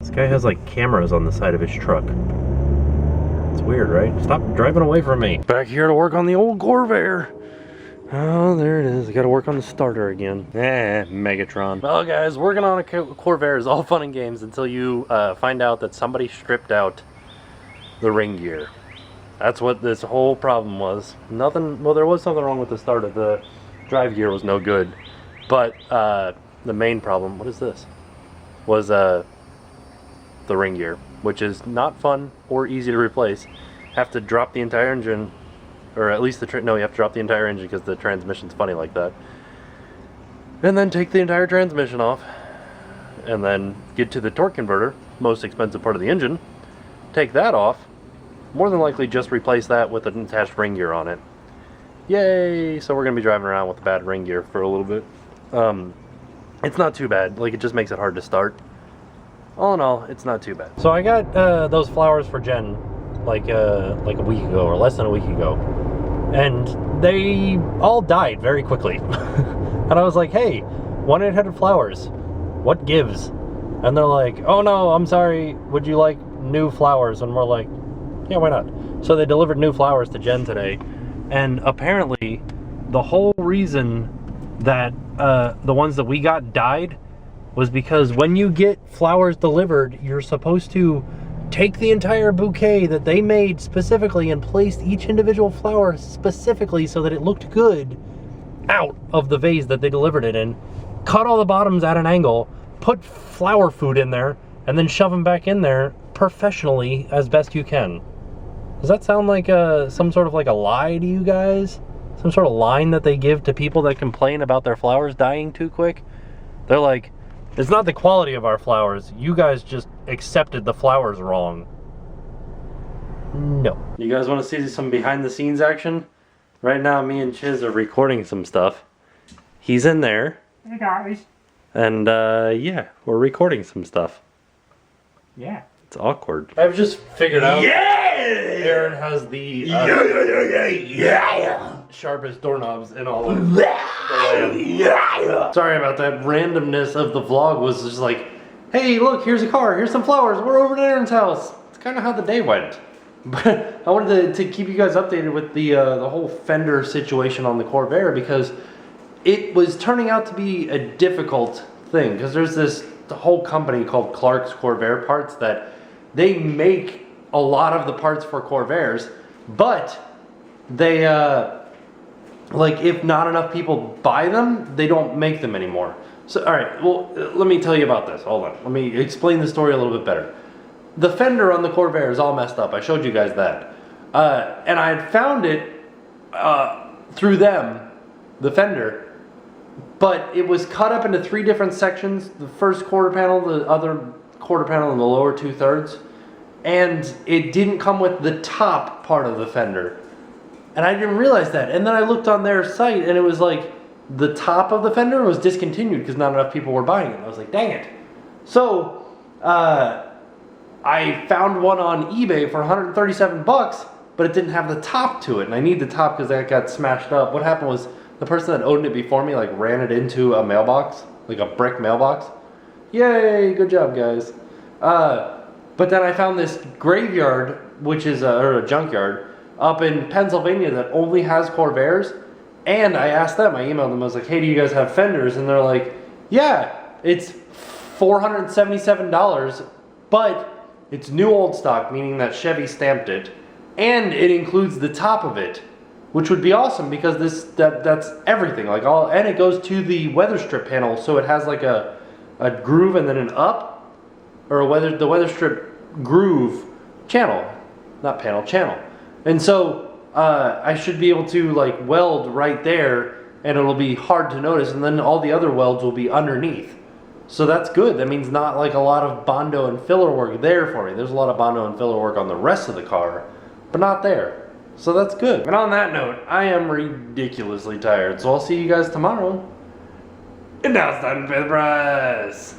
This guy has like cameras on the side of his truck. It's weird, right? Stop driving away from me. Back here to work on the old Corvair. Oh, there it is. I gotta work on the starter again. Megatron. Well, guys, working on a Corvair is all fun and games until you find out that somebody stripped out the ring gear. That's what this whole problem was. Nothing, well, there was something wrong with the starter. The drive gear was no good. But the main problem, what is this? Was the ring gear, which is not fun or easy to replace. Have to drop the entire engine, or at least no, you have to drop the entire engine because the transmission's funny like that. And then take the entire transmission off, and then get to the torque converter, most expensive part of the engine, take that off, more than likely just replace that with an attached ring gear on it. Yay! So we're going to be driving around with the bad ring gear for a little bit. It's not too bad, like it just makes it hard to start. All in all, it's not too bad. So I got those flowers for Jen like a week ago, or less than a week ago. And they all died very quickly. And I was like, hey, 1-800-Flowers, what gives? And they're like, oh no, I'm sorry, would you like new flowers? And we're like, yeah, why not? So they delivered new flowers to Jen today. And apparently, the whole reason that the ones that we got died was because when you get flowers delivered, you're supposed to take the entire bouquet that they made specifically and placed each individual flower specifically so that it looked good out of the vase that they delivered it in, cut all the bottoms at an angle, put flower food in there, and then shove them back in there professionally as best you can. Does that sound like some sort of like a lie to you guys? Some sort of line that they give to people that complain about their flowers dying too quick? They're like, it's not the quality of our flowers. You guys just accepted the flowers wrong. No. You guys want to see some behind the scenes action? Right now, me and Chiz are recording some stuff. He's in there. Hey guys. And yeah, we're recording some stuff. Yeah. It's awkward. I've just figured out. Yeah! Aaron has the sharpest doorknobs in all of the land. Sorry about that. Randomness of the vlog was just like, hey, look, here's a car, here's some flowers, we're over at Aaron's house. It's kind of how the day went. But I wanted to keep you guys updated with the whole fender situation on the Corvair, because it was turning out to be a difficult thing. Because there's the whole company called Clark's Corvair Parts that they make a lot of the parts for Corvairs, but they like, if not enough people buy them, they don't make them anymore. So all right, well, let me tell you about this. Hold on, let me explain the story a little bit better. The fender on the Corvair is all messed up. I showed you guys that, and I had found it through them, the fender, but it was cut up into 3 different sections: the first quarter panel, the other quarter panel, and the lower 2/3. And it didn't come with the top part of the fender. And I didn't realize that. And then I looked on their site and it was like the top of the fender was discontinued because not enough people were buying it. I was like, dang it. So I found one on eBay for 137 bucks, but it didn't have the top to it. And I need the top because that got smashed up. What happened was the person that owned it before me like ran it into a mailbox, like a brick mailbox. Yay, good job guys. But then I found this graveyard, which is or a junkyard, up in Pennsylvania that only has Corvairs. And I asked them, I emailed them, I was like, hey, do you guys have fenders? And they're like, yeah, it's $477, but it's new old stock, meaning that Chevy stamped it. And it includes the top of it, which would be awesome because that's everything. Like and it goes to the weather strip panel, so it has like a groove and then an up. Or the weather strip groove channel, not panel, channel. And so I should be able to like weld right there, and it'll be hard to notice, and then all the other welds will be underneath. So that's good. That means not like a lot of Bondo and filler work there for me. There's a lot of Bondo and filler work on the rest of the car, but not there. So that's good. And on that note, I am ridiculously tired, so I'll see you guys tomorrow. And now it's time to pay the price.